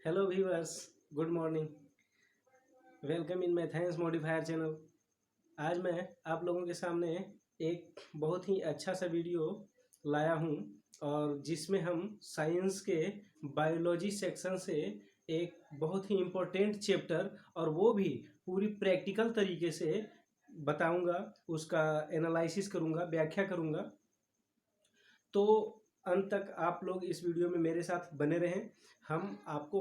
Hello viewers, good morning. Welcome in my thanks modifier channel. आज मैं आप लोगों के सामने एक बहुत ही अच्छा सा वीडियो लाया हूं और जिसमें हम साइंस के बायोलॉजी सेक्शन से एक बहुत ही इम्पोर्टेंट चैप्टर और वो भी पूरी प्रैक्टिकल तरीके से बताऊंगा, उसका एनालिसिस करूंगा, व्याख्या करूंगा। तो अंत तक आप लोग इस वीडियो में मेरे साथ बने रहें। हम आपको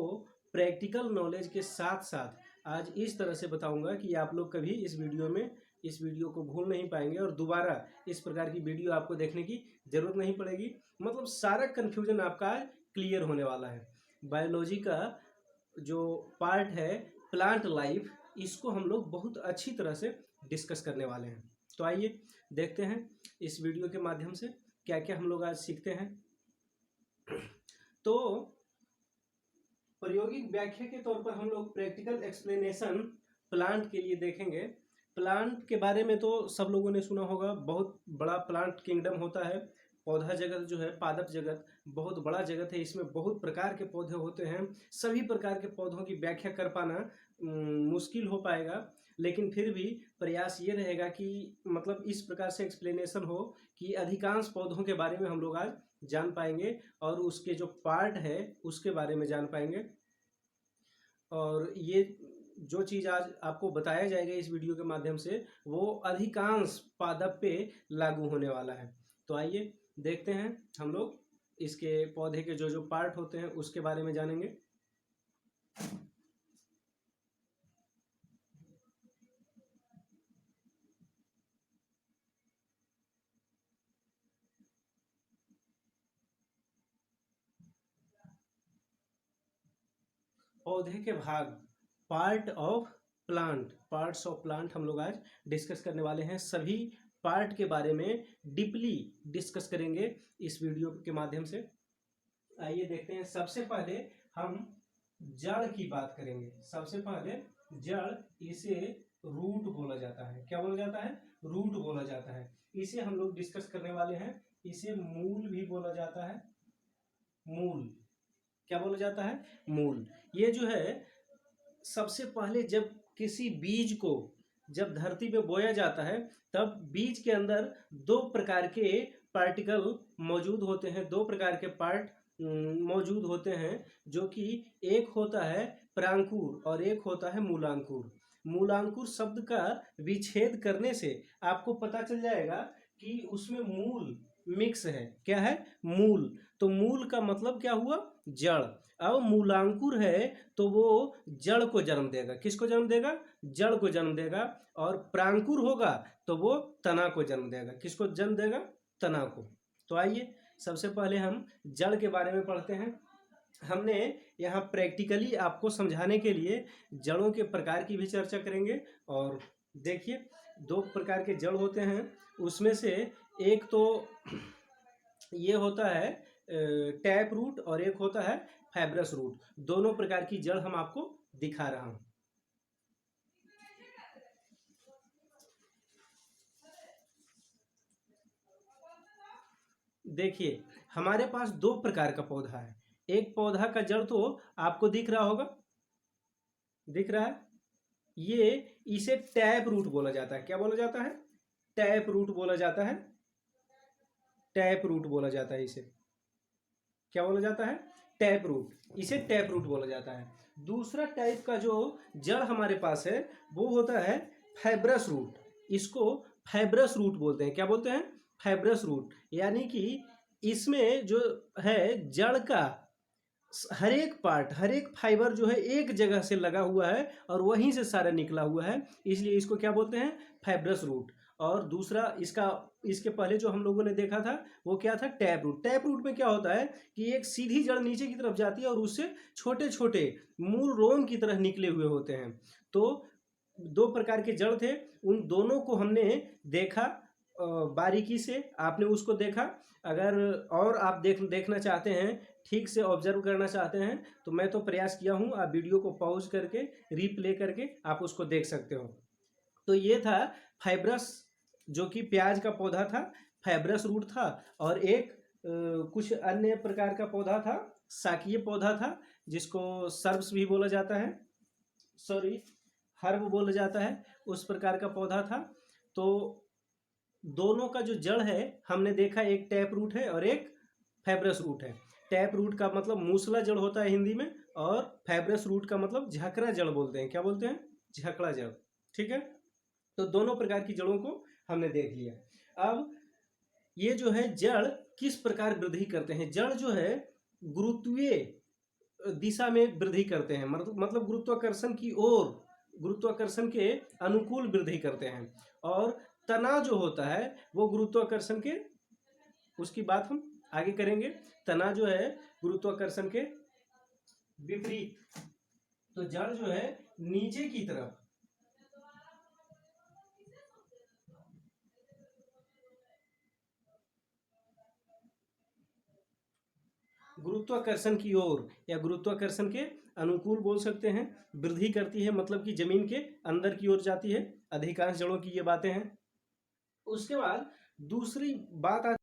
प्रैक्टिकल नॉलेज के साथ साथ आज इस तरह से बताऊंगा कि आप लोग कभी इस वीडियो को भूल नहीं पाएंगे और दोबारा इस प्रकार की वीडियो आपको देखने की ज़रूरत नहीं पड़ेगी। मतलब सारा कन्फ्यूजन आपका क्लियर होने वाला है। बायोलॉजी का जो पार्ट है प्लांट लाइफ, इसको हम लोग बहुत अच्छी तरह से डिस्कस करने वाले हैं। तो आइए देखते हैं इस वीडियो के माध्यम से क्या क्या हम लोग आज सीखते हैं। तो प्रायोगिक व्याख्या के तौर पर हम लोग प्रैक्टिकल एक्सप्लेनेशन प्लांट के लिए देखेंगे। प्लांट के बारे में तो सब लोगों ने सुना होगा, बहुत बड़ा प्लांट किंगडम होता है। पौधा जगत जो है, पादप जगत बहुत बड़ा जगत है। इसमें बहुत प्रकार के पौधे होते हैं। सभी प्रकार के पौधों की व्याख्या कर पाना मुश्किल हो पाएगा, लेकिन फिर भी प्रयास ये रहेगा कि मतलब इस प्रकार से एक्सप्लेनेशन हो कि अधिकांश पौधों के बारे में हम लोग आज जान पाएंगे और उसके जो पार्ट है उसके बारे में जान पाएंगे। और ये जो चीज़ आज आपको बताया जाएगा इस वीडियो के माध्यम से वो अधिकांश पादप पे लागू होने वाला है। तो आइए देखते हैं, हम लोग इसके पौधे के जो जो पार्ट होते हैं उसके बारे में जानेंगे। पौधे के भाग, पार्ट्स ऑफ प्लांट हम लोग आज डिस्कस करने वाले हैं। सभी पार्ट के बारे में डीपली डिस्कस करेंगे इस वीडियो के माध्यम से। आइए देखते हैं। सबसे पहले हम जड़ की बात करेंगे। सबसे पहले जड़, इसे रूट बोला जाता है। क्या बोला जाता है? रूट बोला जाता है। इसे हम लोग डिस्कस करने वाले हैं। इसे मूल भी बोला जाता है। मूल, क्या बोला जाता है? मूल। ये जो है सबसे पहले जब किसी बीज को जब धरती पे बोया जाता है तब बीज के अंदर दो प्रकार के पार्टिकल मौजूद होते हैं, दो प्रकार के पार्ट मौजूद होते हैं, जो कि एक होता है प्रांकुर और एक होता है मूलांकुर। मूलांकुर शब्द का विच्छेद करने से आपको पता चल जाएगा कि उसमें मूल मिक्स है। क्या है? मूल। तो मूल का मतलब क्या हुआ? जड़। अब मूलांकुर है तो वो जड़ को जन्म देगा। किसको जन्म देगा? जड़ को जन्म देगा। और प्रांकुर होगा तो वो तना को जन्म देगा। किसको जन्म देगा? तना को। तो आइए सबसे पहले हम जड़ के बारे में पढ़ते हैं। हमने यहाँ प्रैक्टिकली आपको समझाने के लिए जड़ों के प्रकार की भी चर्चा करेंगे। और देखिए, दो प्रकार के जड़ होते हैं, उसमें से एक तो ये होता है टैप रूट और एक होता है फाइब्रस रूट। दोनों प्रकार की जड़ हम आपको दिखा रहा हूं। देखिए, हमारे पास दो प्रकार का पौधा है। एक पौधा का जड़ तो आपको दिख रहा होगा, दिख रहा है। ये इसे टैप रूट बोला जाता है। क्या बोला जाता है? टैप रूट बोला जाता है। टैप रूट बोला जाता है इसे। क्या बोला जाता है? Tap root. इसे टैप रूट बोला जाता है। दूसरा टाइप का जो जड़ हमारे पास है वो होता है फाइब्रस रूट। इसको फाइब्रस रूट बोलते हैं। क्या बोलते हैं? Fibrous root. यानी कि इसमें जो है जड़ का हर एक पार्ट, हर एक फाइबर जो है एक जगह से लगा हुआ है और वहीं से सारा निकला हुआ है, इसलिए इसको क्या बोलते हैं? Fibrous root. और दूसरा इसका, इसके पहले जो हम लोगों ने देखा था वो क्या था? Tap root. टैप रूट में क्या होता है कि एक सीधी जड़ नीचे की तरफ जाती है और उससे छोटे छोटे मूल रोम की तरह निकले हुए होते हैं। तो दो प्रकार के जड़ थे, उन दोनों को हमने देखा बारीकी से। आपने उसको देखा। अगर और आप देखना चाहते हैं, ठीक से ऑब्जर्व करना चाहते हैं, तो मैं तो प्रयास किया हूं, आप वीडियो को पॉज करके रीप्ले करके आप उसको देख सकते हो। तो ये था फाइब्रस, जो कि प्याज का पौधा था, फाइब्रस रूट था। और एक कुछ अन्य प्रकार का पौधा था, शाकीय पौधा था जिसको सर्ब्स भी बोला जाता है, सॉरी हर्ब बोला जाता है, उस प्रकार का पौधा था। तो दोनों का जो जड़ है हमने देखा, एक टैप रूट है और एक फाइब्रस रूट है। टैप रूट का मतलब मूसला जड़ होता है हिंदी में, और फाइब्रस रूट का मतलब झकड़ा जड़ बोलते हैं। क्या बोलते हैं? झकड़ा जड़। ठीक है, तो दोनों प्रकार की जड़ों को हमने देख लिया। अब ये जो है जड़ किस प्रकार वृद्धि करते हैं? जड़ जो है गुरुत्वीय दिशा में वृद्धि करते हैं, मतलब गुरुत्वाकर्षण की ओर, गुरुत्वाकर्षण के अनुकूल वृद्धि करते हैं। और तना जो होता है वो गुरुत्वाकर्षण के, उसकी बात हम आगे करेंगे। तना जो है गुरुत्वाकर्षण के विपरीत, तो जड़ जो है नीचे की तरफ, गुरुत्वाकर्षण की ओर या गुरुत्वाकर्षण के अनुकूल बोल सकते हैं, वृद्धि करती है, मतलब कि जमीन के अंदर की ओर जाती है। अधिकांश जड़ों की ये बातें हैं। उसके बाद दूसरी बात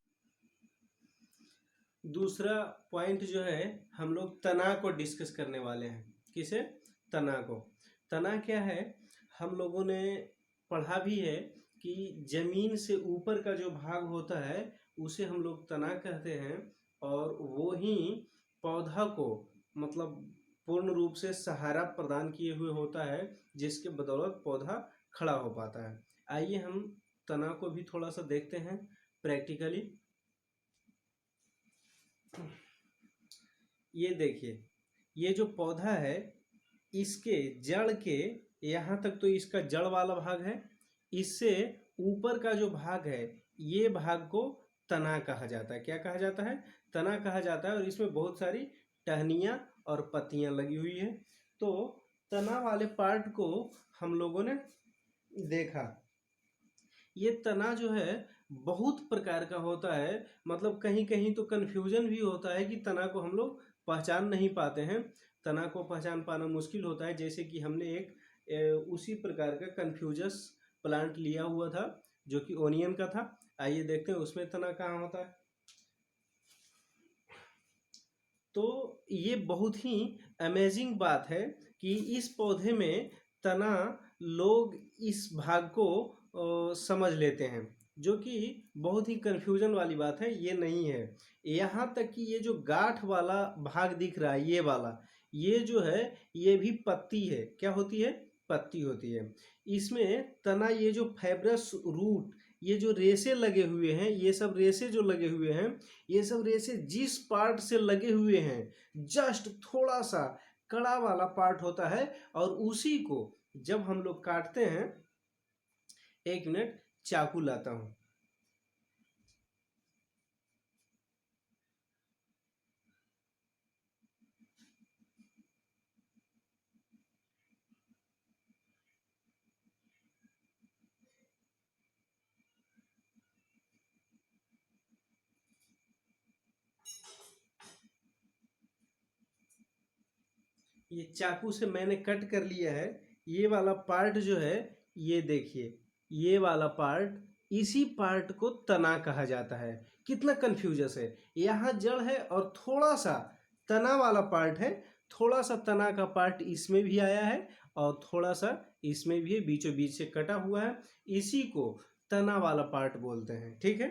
दूसरा पॉइंट जो है, हम लोग तना को डिस्कस करने वाले हैं। किसे? तना को। तना क्या है? हम लोगों ने पढ़ा भी है कि जमीन से ऊपर का जो भाग होता है उसे हम लोग तना कहते हैं, और वो ही पौधा को मतलब पूर्ण रूप से सहारा प्रदान किए हुए होता है, जिसके बदौलत पौधा खड़ा हो पाता है। आइए हम तना को भी थोड़ा सा देखते हैं प्रैक्टिकली। ये देखिए, ये जो पौधा है इसके जड़ के यहाँ तक तो इसका जड़ वाला भाग है, इससे ऊपर का जो भाग है ये भाग को तना कहा जाता है। क्या कहा जाता है? तना कहा जाता है। और इसमें बहुत सारी टहनियाँ और पत्तियाँ लगी हुई है। तो तना वाले पार्ट को हम लोगों ने देखा। ये तना जो है बहुत प्रकार का होता है, मतलब कहीं कहीं तो कन्फ्यूजन भी होता है कि तना को हम लोग पहचान नहीं पाते हैं। तना को पहचान पाना मुश्किल होता है। जैसे कि हमने एक उसी प्रकार का कन्फ्यूजस प्लांट लिया हुआ था जो कि ओनियन का था। आइए देखते हैं उसमें तना कहाँ होता है। तो ये बहुत ही अमेजिंग बात है कि इस पौधे में तना, लोग इस भाग को समझ लेते हैं, जो कि बहुत ही कंफ्यूजन वाली बात है। ये नहीं है। यहाँ तक कि ये जो गांठ वाला भाग दिख रहा है, ये वाला, ये जो है ये भी पत्ती है। क्या होती है? पत्ती होती है। इसमें तना, ये जो फाइब्रस रूट, ये जो रेशे लगे हुए हैं, ये सब रेशे जो लगे हुए हैं, ये सब रेशे जिस पार्ट से लगे हुए हैं जस्ट थोड़ा सा कड़ा वाला पार्ट होता है, और उसी को जब हम लोग काटते हैं, एक मिनट चाकू लाता हूं। ये चाकू से मैंने कट कर लिया है। ये वाला पार्ट जो है, ये देखिए, ये वाला पार्ट, इसी पार्ट को तना कहा जाता है। कितना कंफ्यूजस है। यहाँ जड़ है और थोड़ा सा तना वाला पार्ट है। थोड़ा सा तना का पार्ट इसमें भी आया है और थोड़ा सा इसमें भी बीचों बीच से कटा हुआ है। इसी को तना वाला पार्ट बोलते हैं। ठीक है,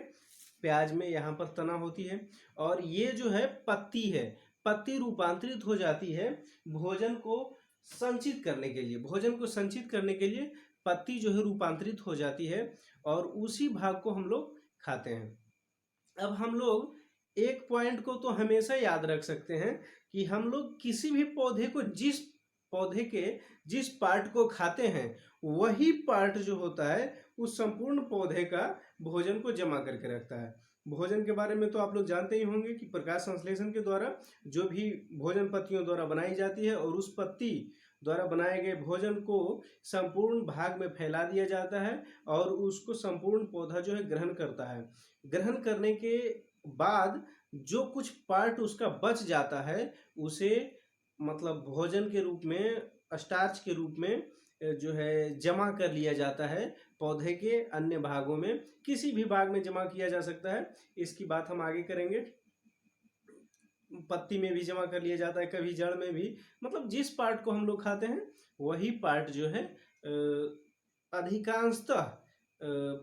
प्याज में यहाँ पर तना होती है। और ये जो है पत्ती है। पत्ती रूपांतरित हो जाती है भोजन को संचित करने के लिए। भोजन को संचित करने के लिए पत्ती जो है रूपांतरित हो जाती है, और उसी भाग को हम लोग खाते हैं। अब हम लोग एक पॉइंट को तो हमेशा याद रख सकते हैं कि हम लोग किसी भी पौधे को, जिस पौधे के जिस पार्ट को खाते हैं, वही पार्ट जो होता है उस संपूर्ण पौधे का भोजन को जमा करके रखता है। भोजन के बारे में तो आप लोग जानते ही होंगे कि प्रकाश संश्लेषण के द्वारा जो भी भोजन पत्तियों द्वारा बनाई जाती है, और उस पत्ती द्वारा बनाए गए भोजन को संपूर्ण भाग में फैला दिया जाता है, और उसको संपूर्ण पौधा जो है ग्रहण करता है। ग्रहण करने के बाद जो कुछ पार्ट उसका बच जाता है, उसे मतलब भोजन के रूप में, स्टार्च के रूप में जो है जमा कर लिया जाता है। पौधे के अन्य भागों में, किसी भी भाग में जमा किया जा सकता है। इसकी बात हम आगे करेंगे। पत्ती में भी जमा कर लिया जाता है, कभी जड़ में भी। मतलब जिस पार्ट को हम लोग खाते हैं वही पार्ट जो है अधिकांशतः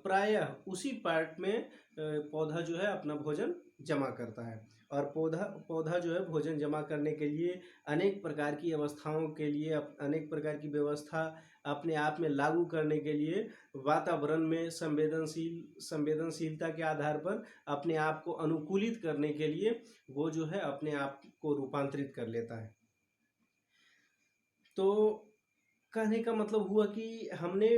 प्रायः उसी पार्ट में पौधा जो है अपना भोजन जमा करता है। और पौधा पौधा जो है भोजन जमा करने के लिए अनेक प्रकार की अवस्थाओं के लिए अनेक प्रकार की व्यवस्था अपने आप में लागू करने के लिए वातावरण में संवेदनशीलता के आधार पर अपने आप को अनुकूलित करने के लिए वो जो है अपने आप को रूपांतरित कर लेता है। तो कहने का मतलब हुआ कि हमने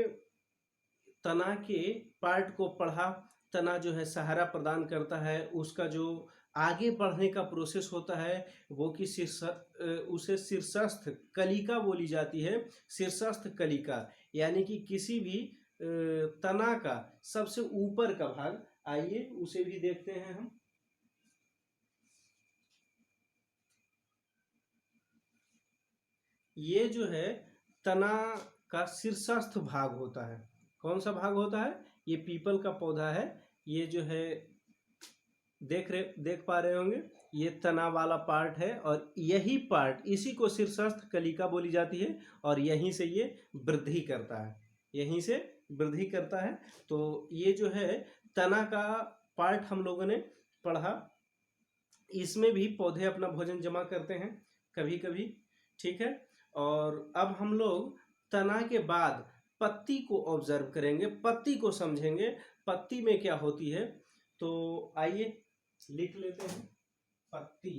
तना के पार्ट को पढ़ा। तना जो है सहारा प्रदान करता है, उसका जो आगे बढ़ने का प्रोसेस होता है वो कि उसे शीर्षस्थ कलिका बोली जाती है। शीर्षस्थ कलिका यानी कि किसी भी तना का सबसे ऊपर का भाग, आइए उसे भी देखते हैं हम। ये जो है तना का शीर्षस्थ भाग होता है। कौन सा भाग होता है? ये पीपल का पौधा है, ये जो है देख पा रहे होंगे, ये तना वाला पार्ट है और यही पार्ट, इसी को शीर्षस्थ कलिका बोली जाती है और यहीं से ये वृद्धि करता है, यहीं से वृद्धि करता है। तो ये जो है तना का पार्ट हम लोगों ने पढ़ा। इसमें भी पौधे अपना भोजन जमा करते हैं कभी कभी, ठीक है। और अब हम लोग तना के बाद पत्ती को ऑब्जर्व करेंगे, पत्ती को समझेंगे, पत्ती में क्या होती है। तो आइए लिख लेते हैं पत्ती।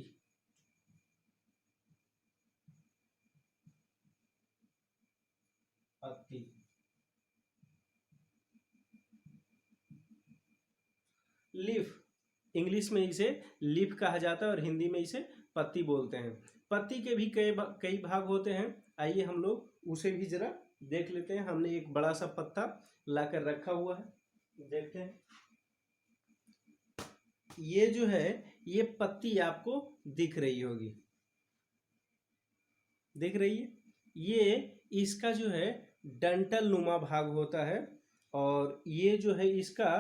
पत्ती लीफ, इंग्लिश में इसे लीफ कहा जाता है और हिंदी में इसे पत्ती बोलते हैं। पत्ती के भी कई भाग होते हैं। आइए हम लोग उसे भी जरा देख लेते हैं। हमने एक बड़ा सा पत्ता लाकर रखा हुआ है, देखते हैं। ये जो है ये पत्ती आपको दिख रही होगी, दिख रही है। ये इसका जो है डंटल नुमा भाग होता है और ये जो है इसका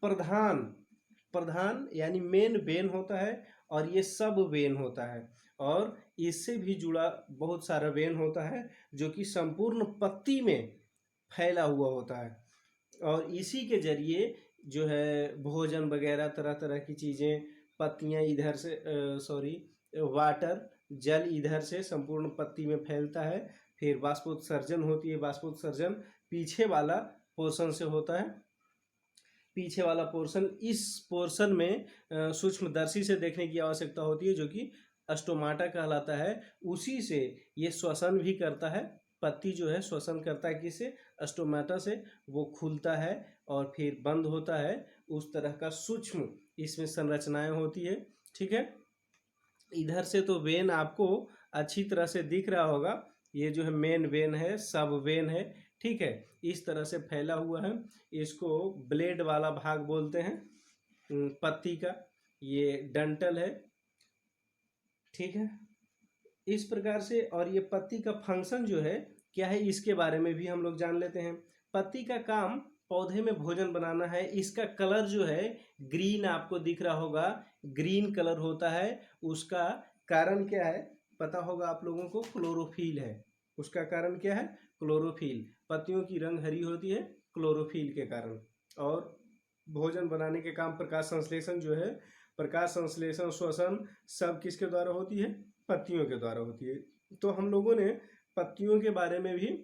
प्रधान यानी मेन वेन होता है और ये सब वेन होता है और इससे भी जुड़ा बहुत सारा वेन होता है जो कि संपूर्ण पत्ती में फैला हुआ होता है और इसी के जरिए जो है भोजन वगैरह तरह तरह की चीज़ें, पत्तियां इधर से वाटर जल इधर से संपूर्ण पत्ती में फैलता है। फिर बाष्पोत्सर्जन होती है, बाष्पोत्सर्जन पीछे वाला पोर्शन से होता है। पीछे वाला पोर्शन, इस पोर्शन में सूक्ष्मदर्शी से देखने की आवश्यकता होती है जो कि स्टोमाटा कहलाता है। उसी से ये श्वसन भी करता है। पत्ती जो है श्वसन करता है किससे? स्टोमाटा से। वो खुलता है और फिर बंद होता है। उस तरह का सूक्ष्म इसमें संरचनाएं होती है, ठीक है। इधर से तो वेन आपको अच्छी तरह से दिख रहा होगा, ये जो है मेन वेन है, सब वेन है, ठीक है। इस तरह से फैला हुआ है। इसको ब्लेड वाला भाग बोलते हैं पत्ती का। ये डंटल है, ठीक है। इस प्रकार से, और ये पत्ती का फंक्शन जो है क्या है इसके बारे में भी हम लोग जान लेते हैं। पत्ती का काम पौधे में भोजन बनाना है। इसका कलर जो है ग्रीन आपको दिख रहा होगा, ग्रीन कलर होता है। उसका कारण क्या है पता होगा आप लोगों को? क्लोरोफिल है। उसका कारण क्या है? क्लोरोफिल। पत्तियों की रंग हरी होती है क्लोरोफिल के कारण। और भोजन बनाने के काम प्रकाश संश्लेषण जो है, प्रकाश संश्लेषण श्वसन सब किसके द्वारा होती है? पत्तियों के द्वारा होती है। तो हम लोगों ने पत्तियों के बारे में भी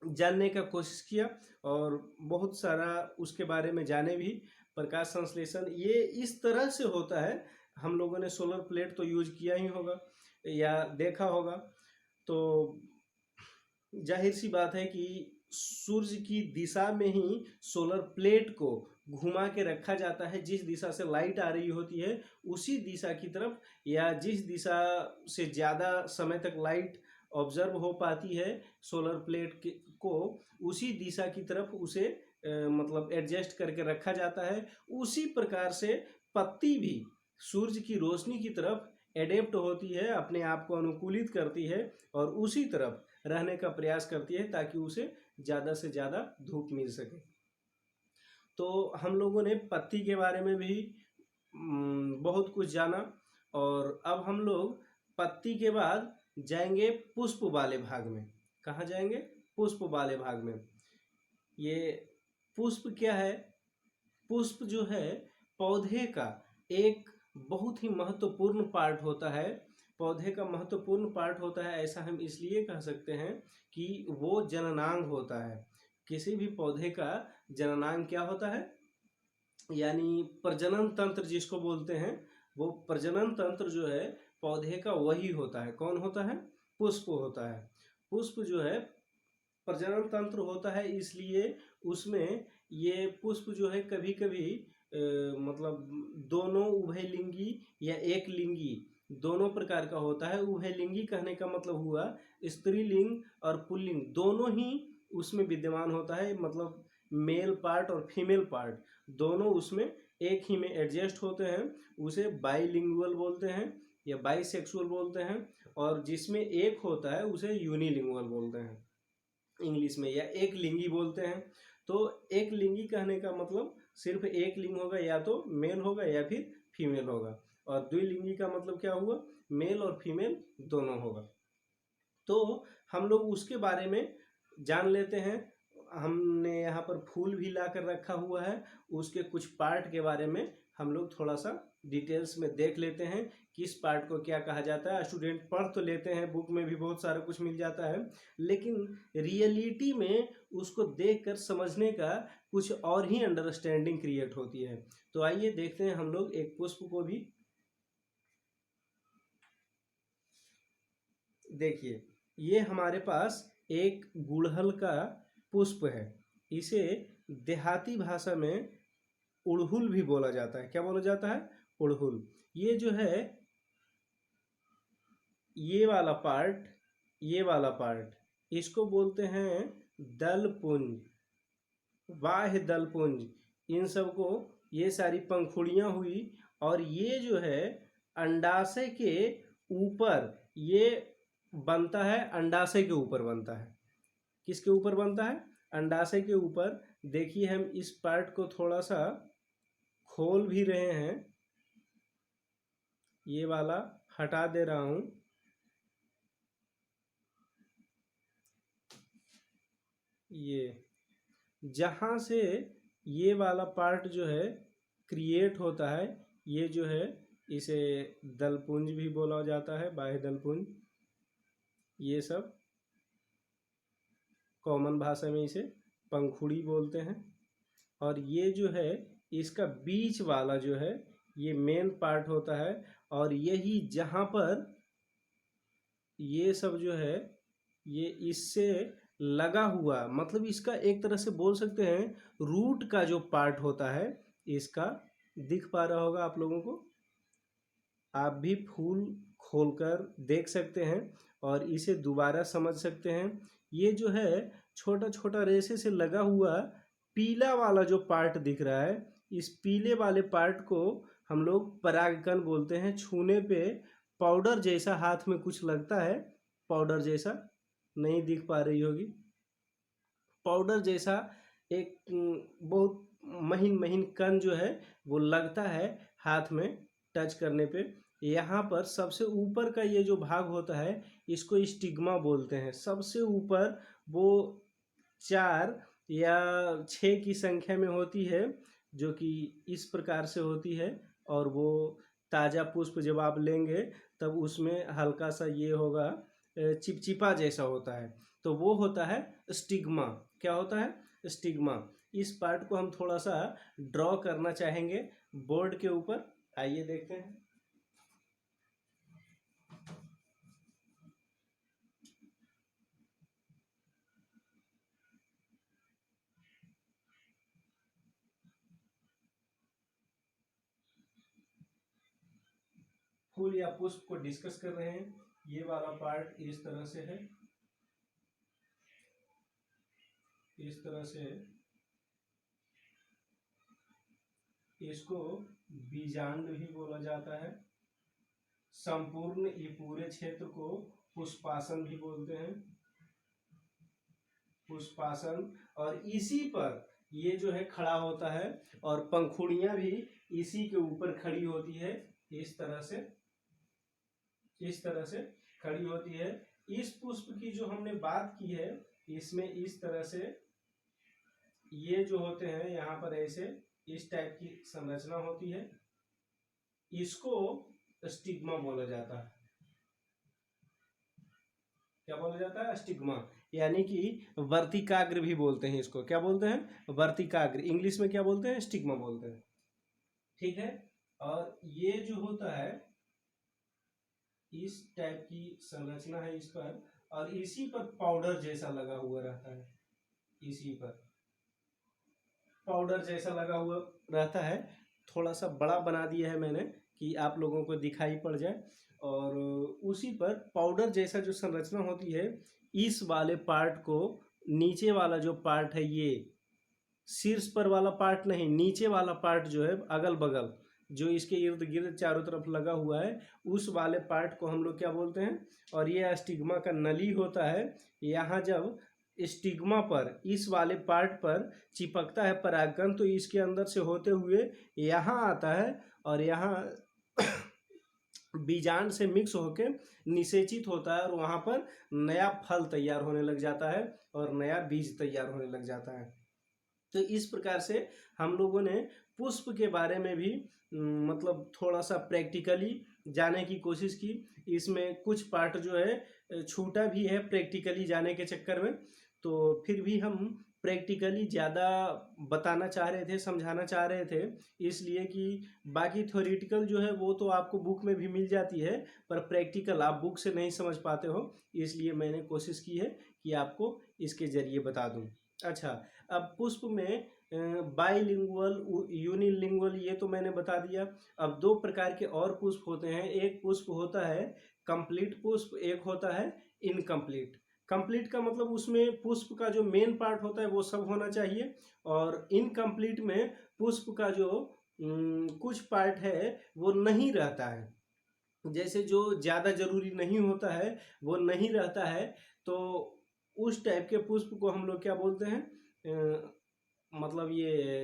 जानने का कोशिश किया और बहुत सारा उसके बारे में जाने भी। प्रकाश संश्लेषण ये इस तरह से होता है, हम लोगों ने सोलर प्लेट तो यूज किया ही होगा या देखा होगा। तो जाहिर सी बात है कि सूर्य की दिशा में ही सोलर प्लेट को घुमा के रखा जाता है। जिस दिशा से लाइट आ रही होती है उसी दिशा की तरफ, या जिस दिशा से ज़्यादा समय तक लाइट ऑब्जर्व हो पाती है सोलर प्लेट को, उसी दिशा की तरफ उसे मतलब एडजस्ट करके रखा जाता है। उसी प्रकार से पत्ती भी सूर्य की रोशनी की तरफ एडेप्ट होती है, अपने आप को अनुकूलित करती है और उसी तरफ रहने का प्रयास करती है ताकि उसे ज़्यादा से ज़्यादा धूप मिल सके। तो हम लोगों ने पत्ती के बारे में भी बहुत कुछ जाना और अब हम लोग पत्ती के बाद जाएंगे पुष्प वाले भाग में। कहाँ जाएंगे? पुष्प वाले भाग में। ये पुष्प क्या है? पुष्प जो है पौधे का एक बहुत ही महत्वपूर्ण पार्ट होता है। पौधे का महत्वपूर्ण पार्ट होता है, ऐसा हम इसलिए कह सकते हैं कि वो जननांग होता है। किसी भी पौधे का जननांग क्या होता है? यानी प्रजनन तंत्र जिसको बोलते हैं, वो प्रजनन तंत्र जो है पौधे का वही होता है। कौन होता है? पुष्प होता है। पुष्प जो है प्रजनन तंत्र होता है, इसलिए उसमें ये पुष्प जो है कभी कभी मतलब दोनों उभयलिंगी या एक लिंगी दोनों प्रकार का होता है। उभयलिंगी कहने का मतलब हुआ स्त्रीलिंग और पुल्लिंग दोनों ही उसमें विद्यमान होता है, मतलब मेल पार्ट और फीमेल पार्ट दोनों उसमें एक ही में एडजस्ट होते हैं। उसे बाईलिंगुअल बोलते हैं या बाईसेक्सुअल बोलते हैं, और जिसमें एक होता है उसे यूनिलिंगुअल बोलते हैं इंग्लिश में, या एक लिंगी बोलते हैं। तो एक लिंगी कहने का मतलब सिर्फ एक लिंग होगा, या तो मेल होगा या फिर फीमेल होगा। और द्विलिंगी का मतलब क्या हुआ? मेल और फीमेल दोनों होगा। तो हम लोग उसके बारे में जान लेते हैं। हमने यहाँ पर फूल भी ला कर रखा हुआ है, उसके कुछ पार्ट के बारे में हम लोग थोड़ा सा डिटेल्स में देख लेते हैं। किस पार्ट को क्या कहा जाता है। स्टूडेंट पढ़ तो लेते हैं, बुक में भी बहुत सारा कुछ मिल जाता है, लेकिन रियलिटी में उसको देखकर समझने का कुछ और ही अंडरस्टैंडिंग क्रिएट होती है। तो आइए देखते हैं हम लोग एक पुष्प को भी। देखिए, ये हमारे पास एक गुड़हल का पुष्प है। इसे देहाती भाषा में उड़हुल भी बोला जाता है। क्या बोला जाता है? उड़हुल। ये जो है ये वाला पार्ट, ये वाला पार्ट इसको बोलते हैं दलपुंज, बाह्य दलपुंज। इन सबको ये सारी पंखुड़ियां हुई, और ये जो है अंडाशय के ऊपर ये बनता है। अंडाशय के ऊपर बनता है। किसके ऊपर बनता है? अंडाशय के ऊपर। देखिए, हम इस पार्ट को थोड़ा सा खोल भी रहे हैं, ये वाला हटा दे रहा हूं। ये जहां से ये वाला पार्ट जो है क्रिएट होता है, ये जो है इसे दलपुंज भी बोला जाता है, बाह्य दलपुंज। ये सब कॉमन भाषा में इसे पंखुड़ी बोलते हैं। और ये जो है इसका बीच वाला जो है ये मेन पार्ट होता है, और यही जहां पर ये सब जो है ये इससे लगा हुआ, मतलब इसका एक तरह से बोल सकते हैं रूट का जो पार्ट होता है इसका, दिख पा रहा होगा आप लोगों को। आप भी फूल खोलकर देख सकते हैं और इसे दोबारा समझ सकते हैं। ये जो है छोटा छोटा रेशे से लगा हुआ पीला वाला जो पार्ट दिख रहा है, इस पीले वाले पार्ट को हम लोग परागकण बोलते हैं। छूने पे पाउडर जैसा हाथ में कुछ लगता है, पाउडर जैसा, नहीं दिख पा रही होगी, पाउडर जैसा एक बहुत महीन महीन कण जो है वो लगता है हाथ में टच करने पे। यहाँ पर सबसे ऊपर का ये जो भाग होता है इसको स्टिग्मा बोलते हैं। सबसे ऊपर वो 4 या 6 की संख्या में होती है, जो कि इस प्रकार से होती है। और वो ताज़ा पुष्प जब आप लेंगे तब उसमें हल्का सा ये होगा, चिपचिपा जैसा होता है, तो वो होता है स्टिग्मा। क्या होता है? स्टिग्मा। इस पार्ट को हम थोड़ा सा ड्रॉ करना चाहेंगे बोर्ड के ऊपर। आइए देखते हैं। फूल या पुष्प को डिस्कस कर रहे हैं। ये वाला पार्ट इस तरह से है, इस तरह से है। इसको बीजांड भी बोला जाता है। संपूर्ण ये पूरे क्षेत्र को पुष्पासन भी बोलते हैं, पुष्पासन। और इसी पर ये जो है खड़ा होता है, और पंखुड़ियां भी इसी के ऊपर खड़ी होती है इस तरह से। इस तरह से खड़ी होती है। इस पुष्प की जो हमने बात की है, इसमें इस तरह से ये जो होते हैं यहाँ पर ऐसे इस टाइप की संरचना होती है, इसको स्टिग्मा बोला जाता है। क्या बोला जाता है? स्टिग्मा, यानी कि वर्तिकाग्र भी बोलते हैं इसको। क्या बोलते हैं? वर्तिकाग्र। इंग्लिश में क्या बोलते हैं? स्टिग्मा बोलते हैं। ठीक है। और ये जो होता है इस टाइप की संरचना है इस पर, और इसी पर पाउडर जैसा लगा हुआ रहता है, इसी पर पाउडर जैसा लगा हुआ रहता है। थोड़ा सा बड़ा बना दिया है मैंने कि आप लोगों को दिखाई पड़ जाए। और उसी पर पाउडर जैसा जो संरचना होती है, इस वाले पार्ट को, नीचे वाला जो पार्ट है, ये शीर्ष पर वाला पार्ट नहीं, नीचे वाला पार्ट जो है अगल बगल जो इसके इर्द गिर्द चारों तरफ लगा हुआ है, उस वाले पार्ट को हम लोग क्या बोलते हैं? और ये स्टिग्मा का नली होता है। यहाँ जब स्टिग्मा पर, इस वाले पार्ट पर चिपकता है परागकण, तो इसके अंदर से होते हुए यहाँ आता है, और यहाँ बीजांड से मिक्स होके निषेचित होता है, और वहाँ पर नया फल तैयार होने लग जाता है और नया बीज तैयार होने लग जाता है। तो इस प्रकार से हम लोगों ने पुष्प के बारे में भी मतलब थोड़ा सा प्रैक्टिकली जाने की कोशिश की। इसमें कुछ पार्ट जो है छूटा भी है प्रैक्टिकली जाने के चक्कर में, तो फिर भी हम प्रैक्टिकली ज़्यादा बताना चाह रहे थे, समझाना चाह रहे थे, इसलिए कि बाकी थ्योरेटिकल जो है वो तो आपको बुक में भी मिल जाती है, पर प्रैक्टिकल आप बुक से नहीं समझ पाते हो, इसलिए मैंने कोशिश की है कि आपको इसके ज़रिए बता दूं। अच्छा, अब पुष्प में बाइलिंगुअल, यूनिलिंगुअल, ये तो मैंने बता दिया। अब दो प्रकार के और पुष्प होते हैं। एक पुष्प होता है कंप्लीट पुष्प, एक होता है इनकम्प्लीट। कंप्लीट का मतलब उसमें पुष्प का जो मेन पार्ट होता है वो सब होना चाहिए, और इनकम्प्लीट में पुष्प का जो कुछ पार्ट है वो नहीं रहता है, जैसे जो ज़्यादा जरूरी नहीं होता है वो नहीं रहता है, तो उस टाइप के पुष्प को हम लोग क्या बोलते हैं? मतलब ये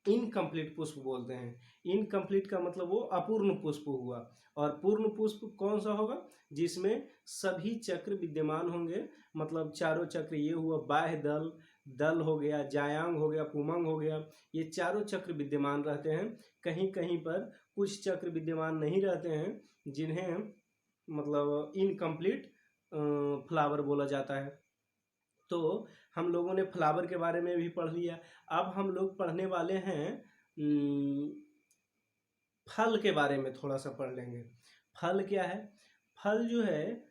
इनकम्प्लीट पुष्प बोलते हैं। इनकम्प्लीट का मतलब वो अपूर्ण पुष्प हुआ। और पूर्ण पुष्प कौन सा होगा? जिसमें सभी चक्र विद्यमान होंगे, मतलब चारों चक्र, ये हुआ बाह्य दल, दल हो गया, जायांग हो गया, पुमंग हो गया, ये चारों चक्र विद्यमान रहते हैं। कहीं कहीं पर कुछ चक्र विद्यमान नहीं रहते हैं, जिन्हें मतलब इनकम्प्लीट फ्लावर बोला जाता है। तो हम लोगों ने फ्लावर के बारे में भी पढ़ लिया। अब हम लोग पढ़ने वाले हैं फल के बारे में, थोड़ा सा पढ़ लेंगे। फल क्या है? फल जो है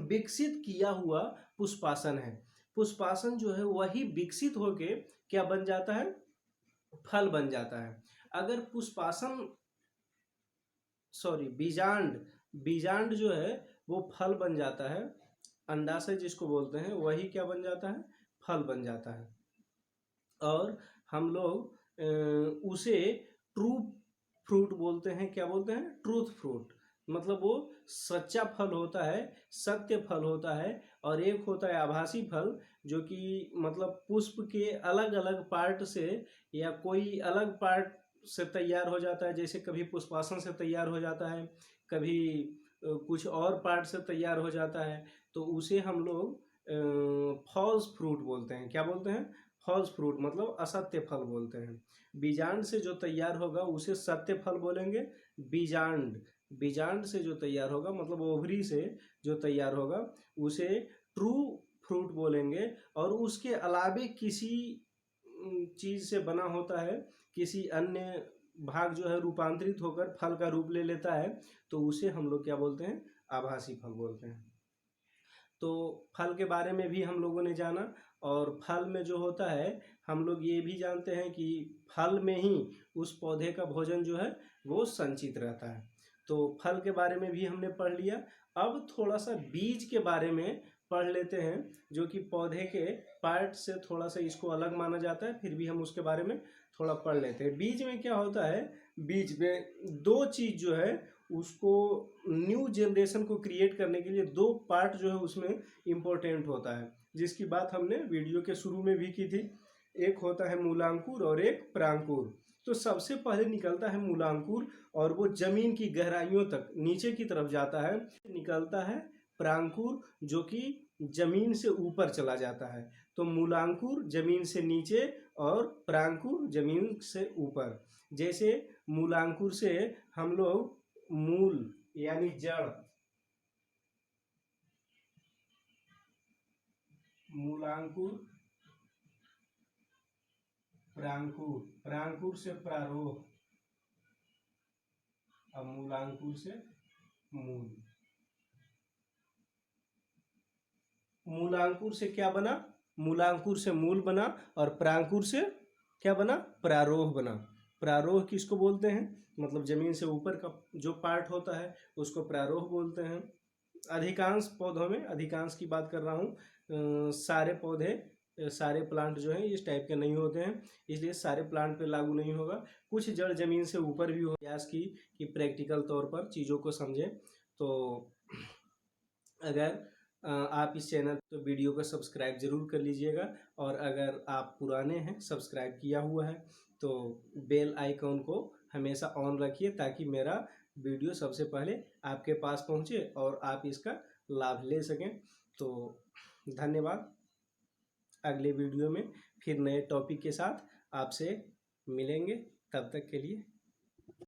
विकसित किया हुआ पुष्पासन है। पुष्पासन जो है वही विकसित होके क्या बन जाता है? फल बन जाता है। अगर पुष्पासन, सॉरी, बीजांड, बीजांड जो है वो फल बन जाता है। अंडाशय जिसको बोलते हैं वही क्या बन जाता है? फल बन जाता है। और हम लोग उसे ट्रू फ्रूट बोलते हैं। क्या बोलते हैं? Truth fruit. मतलब वो सच्चा फल होता है, सत्य फल होता है। और एक होता है आभासी फल, जो कि मतलब पुष्प के अलग अलग पार्ट से या कोई अलग पार्ट से तैयार हो जाता है। जैसे कभी पुष्पासन से तैयार हो जाता है, कभी कुछ और पार्ट से तैयार हो जाता है, तो उसे हम लोग फॉल्स फ्रूट बोलते हैं। क्या बोलते हैं? फॉल्स फ्रूट, मतलब असत्य फल बोलते हैं। बीजांड से जो तैयार होगा उसे सत्य फल बोलेंगे। बीजांड, बीजांड से जो तैयार होगा, मतलब ओवरी से जो तैयार होगा, उसे ट्रू फ्रूट बोलेंगे। और उसके अलावे किसी चीज़ से बना होता है, किसी अन्य भाग जो है रूपांतरित होकर फल का रूप ले लेता है, तो उसे हम लोग क्या बोलते हैं? आभासी फल बोलते हैं। तो फल के बारे में भी हम लोगों ने जाना। और फल में जो होता है, हम लोग ये भी जानते हैं कि फल में ही उस पौधे का भोजन जो है वो संचित रहता है। तो फल के बारे में भी हमने पढ़ लिया। अब थोड़ा सा बीज के बारे में पढ़ लेते हैं, जो कि पौधे के पार्ट से थोड़ा सा इसको अलग माना जाता है, फिर भी हम उसके बारे में थोड़ा पढ़ लेते हैं। बीज में क्या होता है? बीज में दो चीज़ जो है उसको, न्यू जनरेशन को क्रिएट करने के लिए दो पार्ट जो है उसमें इम्पोर्टेंट होता है, जिसकी बात हमने वीडियो के शुरू में भी की थी। एक होता है मूलांकुर और एक परांकुर। तो सबसे पहले निकलता है मूलांकुर और वो जमीन की गहराइयों तक नीचे की तरफ जाता है। निकलता है प्रांकुर जो कि जमीन से ऊपर चला जाता है। तो मूलांकुर जमीन से नीचे और प्रांकुर जमीन से ऊपर। जैसे मूलांकुर से हम लोग मूल यानी जड़, मूलांकुर, प्रांकुर, प्रांकुर से प्रारोह, अब मूलांकुर से मूल। मूलांकुर से क्या बना? मूलांकुर से मूल बना और प्रांकुर से क्या बना? प्रारोह बना। प्रारोह किसको बोलते हैं? मतलब जमीन से ऊपर का जो पार्ट होता है उसको प्रारोह बोलते हैं। अधिकांश पौधों में, अधिकांश की बात कर रहा हूँ, सारे पौधे, सारे प्लांट जो हैं इस टाइप के नहीं होते हैं, इसलिए सारे प्लांट पे लागू नहीं होगा। कुछ जड़ जमीन से ऊपर भी हो। प्रयास की कि प्रैक्टिकल तौर पर चीज़ों को समझें। तो अगर आप इस चैनल तो वीडियो को सब्सक्राइब जरूर कर लीजिएगा, और अगर आप पुराने हैं, सब्सक्राइब किया हुआ है, तो बेल आइकॉन को हमेशा ऑन रखिए ताकि मेरा वीडियो सबसे पहले आपके पास पहुंचे और आप इसका लाभ ले सकें। तो धन्यवाद। अगले वीडियो में फिर नए टॉपिक के साथ आपसे मिलेंगे, तब तक के लिए